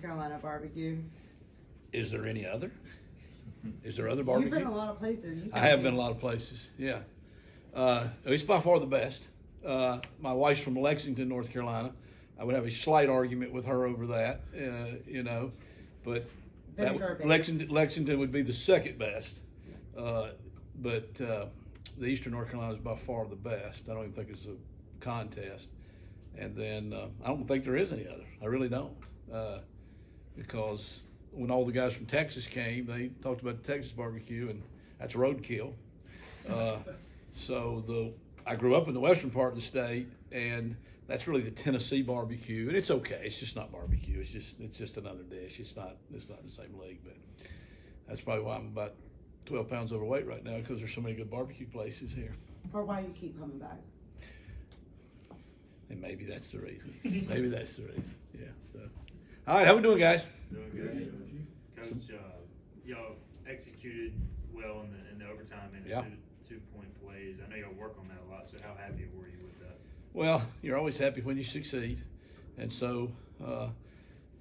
Carolina barbecue. Is there any other? Is there other barbecue? You've been a lot of places. I have been a lot of places, yeah. It's by far the best. My wife's from Lexington, North Carolina. I would have a slight argument with her over that, but Lexington would be the second best. But the Eastern North Carolina is by far the best. I don't even think it's a contest. And then I don't think there is any other. I really don't. Because when all the guys from Texas came, they talked about the Texas barbecue, and that's roadkill. I grew up in the western part of the state, and that's really the Tennessee barbecue, and it's okay. It's just not barbecue. It's just another dish. It's not the same league, but that's probably why I'm about 12 pounds overweight right now, because there's so many good barbecue places here. Or why you keep coming back. And maybe that's the reason. Yeah. So, all right, how we doing, guys? Doing good. Coach, y'all executed well in the overtime and the two-point plays. I know y'all work on that a lot, so how happy were you with that? Well, you're always happy when you succeed. And so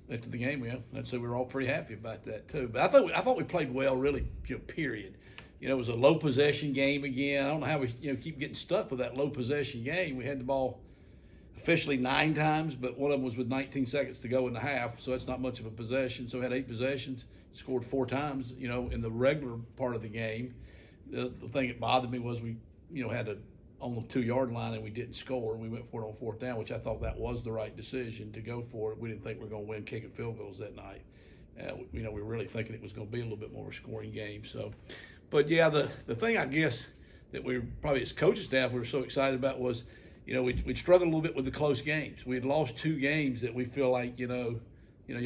after the game, I'd say we were all pretty happy about that too. But I thought we played well, really, period. It was a low possession game again. I don't know how we keep getting stuck with that low possession game. We had the ball officially 9 times, but one of them was with 19 seconds to go in the half, so that's not much of a possession. So we had 8 possessions, scored 4 times, in the regular part of the game. The thing that bothered me was we, had on the 2-yard line and we didn't score. We went for it on 4th down, which I thought that was the right decision to go for it. We didn't think we were going to win kicking field goals that night. We were really thinking it was going to be a little bit more of a scoring game. So, but yeah, the thing I guess that we probably as coaching staff we were so excited about was, we'd struggled a little bit with the close games. We had lost 2 games that we feel like, you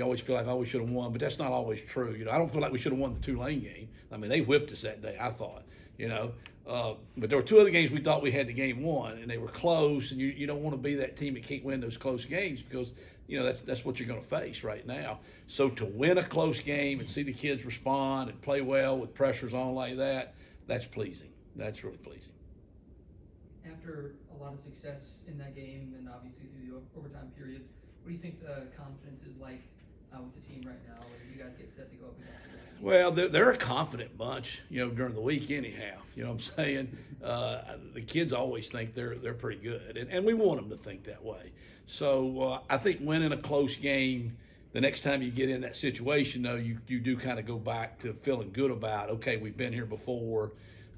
always feel like, oh, we should have won, but that's not always true. I don't feel like we should have won the Tulane game. I mean, they whipped us that day, I thought, but there were 2 other games we thought we had the game won, and they were close, and you don't want to be that team that can't win those close games because, that's what you're going to face right now. So to win a close game and see the kids respond and play well with pressures on like that, that's pleasing. That's really pleasing. After a lot of success in that game and obviously through the overtime periods, what do you think the confidence is like with the team right now as you guys get set to go up against it? Well, they're a confident bunch, during the week anyhow. You know what I'm saying? The kids always think they're pretty good, and we want them to think that way. So I think winning a close game, the next time you get in that situation, though, you do kind of go back to feeling good about, okay, we've been here before.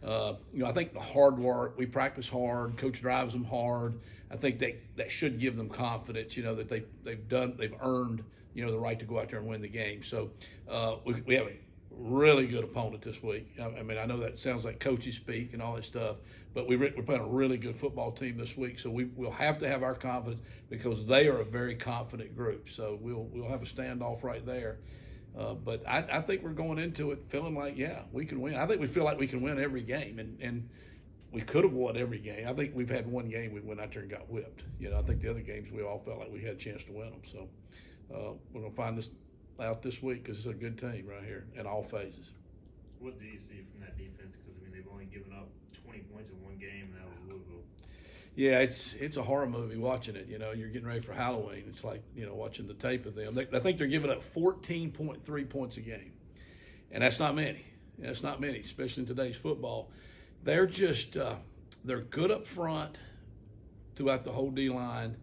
I think the hard work, we practice hard, coach drives them hard. I think that should give them confidence, that they've earned, the right to go out there and win the game. So we have a really good opponent this week. I mean, I know that sounds like coaches speak and all that stuff, but we're playing a really good football team this week. So we'll have to have our confidence because they are a very confident group. So we'll have a standoff right there. But I think we're going into it feeling like, yeah, we can win. I think we feel like we can win every game, and we could have won every game. I think we've had one game we went out there and got whipped. I think the other games we all felt like we had a chance to win them. So we're going to find this out this week because it's a good team right here in all phases. What do you see from that defense? Because, they've only given up 20 points in one game, and that was Louisville. Yeah, it's a horror movie watching it. You're getting ready for Halloween. It's like, watching the tape of them. I think they're giving up 14.3 points a game. And that's not many. That's not many, especially in today's football. They're just, they're good up front throughout the whole D-line.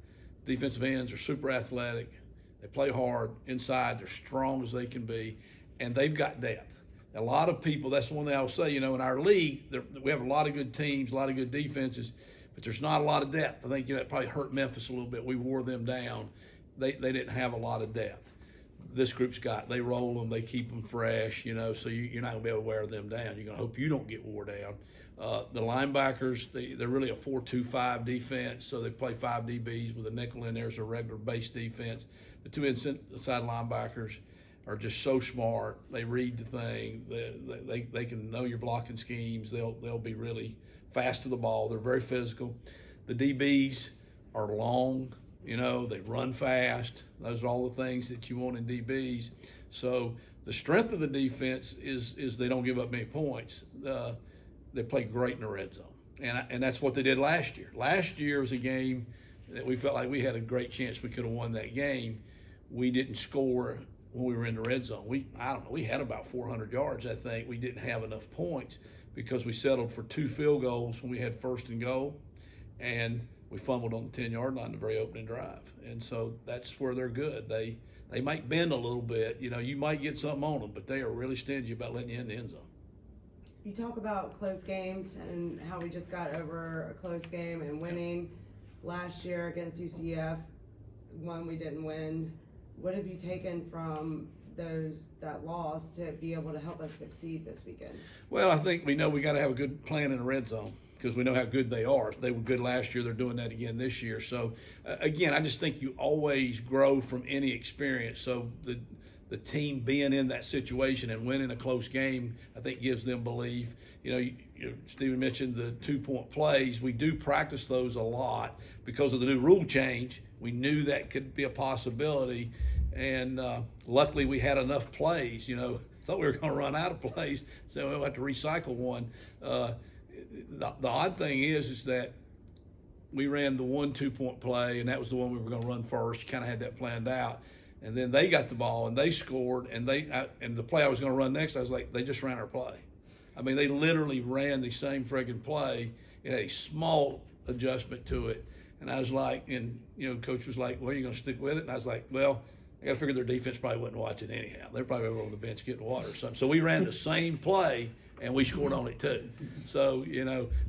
Defensive ends are super athletic. They play hard inside. They're strong as they can be. And they've got depth. A lot of people, that's the one thing I will say, in our league, we have a lot of good teams, a lot of good defenses, but there's not a lot of depth. I think that probably hurt Memphis a little bit. We wore them down. They didn't have a lot of depth. This group's they roll them, they keep them fresh, so you're not going to be able to wear them down. You're going to hope you don't get wore down. The linebackers, they're really a 4-2-5 defense, so they play 5 DBs with a nickel in there as a regular base defense. The 2 inside linebackers are just so smart. They read the thing. They can know your blocking schemes. They'll be really fast to the ball. They're very physical. The DBs are long. They run fast. Those are all the things that you want in DBs. So the strength of the defense is they don't give up many points. They play great in the red zone. And that's what they did last year. Last year was a game that we felt like we had a great chance we could have won that game. We didn't score when we were in the red zone. We had about 400 yards, I think. We didn't have enough points because we settled for 2 field goals when we had first and goal, and we fumbled on the 10-yard line the very opening drive. And so that's where they're good. They might bend a little bit. You might get something on them, but they are really stingy about letting you in the end zone. You talk about close games and how we just got over a close game and winning last year against UCF. One we didn't win. What have you taken from that loss to be able to help us succeed this weekend? Well, I think we know we got to have a good plan in the red zone because we know how good they are. They were good last year. They're doing that again this year. So, again, I just think you always grow from any experience. So the team being in that situation and winning a close game, I think gives them belief. Stephen mentioned the 2-point plays. We do practice those a lot because of the new rule change. We knew that could be a possibility, and luckily we had enough plays. Thought we were going to run out of plays, so we'll have to recycle one. The odd thing is that we ran the 1 2-point play, and that was the one we were going to run first. Kind of had that planned out. And then they got the ball and they scored, and the play I was going to run next, I was like, they just ran our play. I mean, they literally ran the same friggin' play. It had a small adjustment to it, and I was like, and coach was like, well, are you going to stick with it? And I was like, well, I got to figure their defense probably wasn't watching anyhow. They're probably over on the bench getting water or something. So we ran the same play, and we scored on it too. So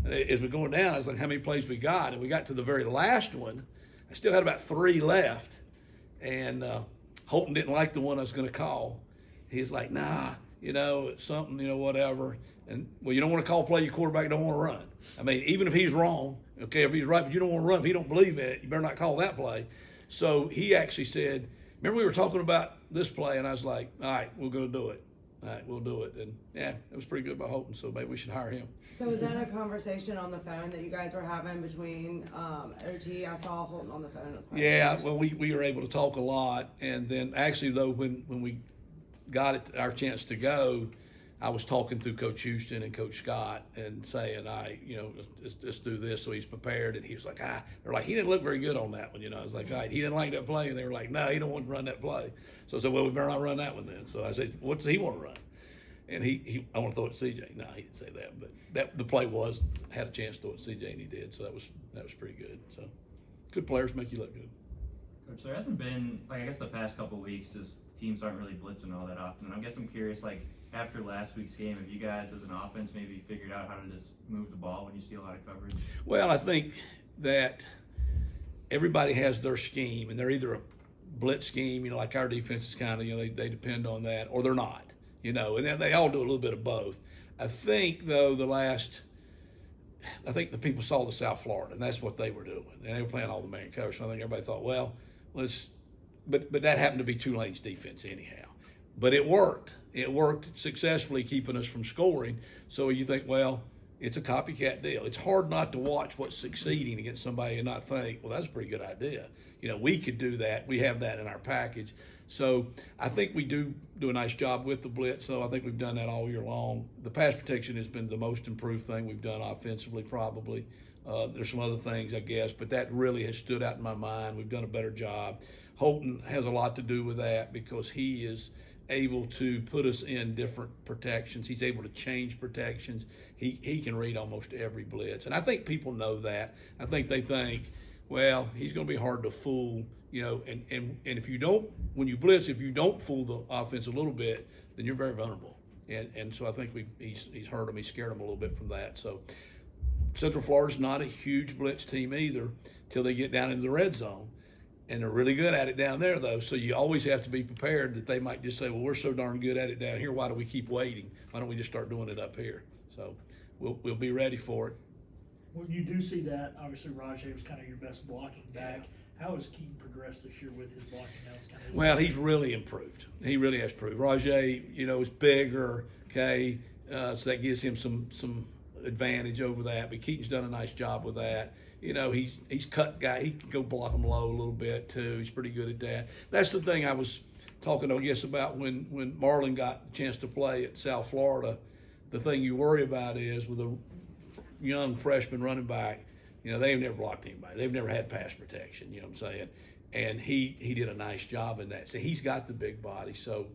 as we're going down, I was like, how many plays we got? And we got to the very last one. I still had about 3 left, and Holton didn't like the one I was going to call. He's like, nah, it's something, whatever. And, well, you don't want to call play your quarterback don't want to run. I mean, even if he's wrong, okay, if he's right, but you don't want to run. If you don't believe it, you better not call that play. So he actually said, remember we were talking about this play, and I was like, all right, we're going to do it. All right, we'll do it. And, yeah, it was pretty good by Holton, so maybe we should hire him. So was that a conversation on the phone that you guys were having between OT? I saw Holton on the phone. Yeah, well, we were able to talk a lot. And then actually, though, when we got our chance to go, I was talking to Coach Houston and Coach Scott and saying, let's do this so he's prepared. And he was like, they're like, he didn't look very good on that one. I was like, all right, he didn't like that play. And they were like, no, he don't want to run that play. So I said, well, we better not run that one then. So I said, what does he want to run? And I want to throw it to CJ. No, he didn't say that, but the play had a chance to throw it to CJ, and he did. So that was pretty good. So good players make you look good. Coach, there hasn't been, I guess the past couple of weeks, just teams aren't really blitzing all that often. And I guess I'm curious, after last week's game, have you guys as an offense maybe figured out how to just move the ball when you see a lot of coverage? Well, I think that everybody has their scheme, and they're either a blitz scheme, like our defense is kind of, they depend on that, or they're not. And then they all do a little bit of both. I think, though, I think the people saw the South Florida, and that's what they were doing. And they were playing all the man coverage. So I think everybody thought, well, but that happened to be Tulane's defense anyhow. But it worked. It worked successfully, keeping us from scoring. So you think, well, it's a copycat deal. It's hard not to watch what's succeeding against somebody and not think, well, that's a pretty good idea. We could do that. We have that in our package. So I think we do a nice job with the blitz. So I think we've done that all year long. The pass protection has been the most improved thing we've done offensively, probably. There's some other things, I guess, but that really has stood out in my mind. We've done a better job. Holton has a lot to do with that because he is able to put us in different protections. He's able to change protections. He can read almost every blitz. And I think people know that. I think they think, well, he's going to be hard to fool, and if you don't, when you blitz, if you don't fool the offense a little bit, then you're very vulnerable. And so I think he's hurt him. He scared him a little bit from that. So Central Florida's not a huge blitz team either till they get down into the red zone. And they're really good at it down there, though. So you always have to be prepared that they might just say, well, we're so darn good at it down here. Why do we keep waiting? Why don't we just start doing it up here? So we'll be ready for it. Well, you do see that. Obviously, Rajay was kind of your best blocking back. Yeah. How has Keaton progressed this year with his blocking? Now it's kind of well, he's really improved. He really has improved. Rajay, is bigger, okay, so that gives him some advantage over that. But Keaton's done a nice job with that. He's cut guy. He can go block him low a little bit too. He's pretty good at that. That's the thing I was talking, I guess, about when Marlon got a chance to play at South Florida. The thing you worry about is with a young freshman running back, they've never blocked anybody. They've never had pass protection, you know what I'm saying? and he did a nice job in that. So he's got the big body. So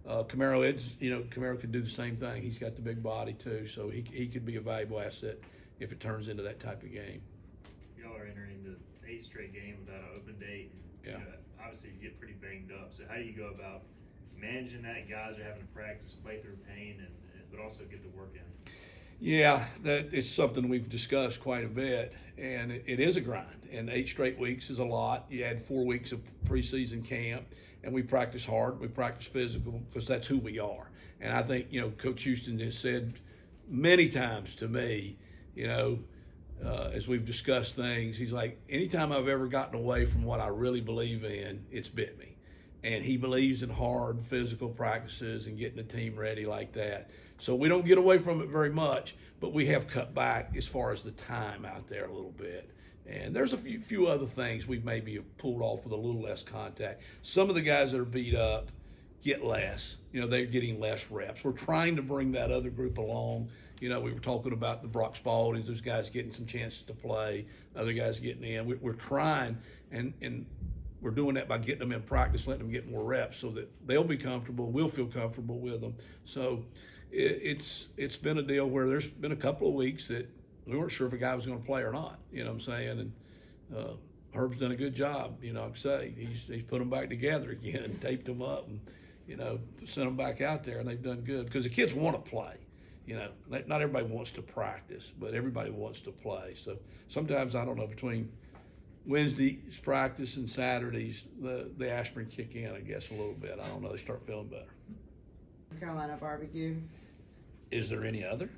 Camaro could do the same thing. He's got the big body too, so he could be a valuable asset if it turns into that type of game. Y'all are entering the 8th straight game without an open date. Yeah. You know, obviously, you get pretty banged up. So how do you go about managing that? Guys are having to practice, play through pain, but also get the work in. Yeah, that is something we've discussed quite a bit, and it is a grind. And 8 straight weeks is a lot. You add 4 weeks of preseason camp, and we practice hard. We practice physical because that's who we are. And I think Coach Houston has said many times to me, as we've discussed things, he's like, anytime I've ever gotten away from what I really believe in, it's bit me. And he believes in hard physical practices and getting the team ready like that. So we don't get away from it very much, but we have cut back as far as the time out there a little bit. And there's a few other things we maybe have pulled off with a little less contact. Some of the guys that are beat up get less. They're getting less reps. We're trying to bring that other group along. We were talking about the Brock Spaldings, those guys getting some chances to play, other guys getting in. We're trying, and we're doing that by getting them in practice, letting them get more reps so that they'll be comfortable, we'll feel comfortable with them. So it's been a deal where there's been a couple of weeks that we weren't sure if a guy was going to play or not, you know what I'm saying? And Herb's done a good job, like I say. He's put them back together again and taped them up and, sent them back out there, and they've done good because the kids want to play. Not everybody wants to practice, but everybody wants to play. So sometimes, I don't know, between Wednesday's practice and Saturdays, the aspirin kick in, I guess, a little bit. I don't know, they start feeling better. Carolina barbecue. Is there any other?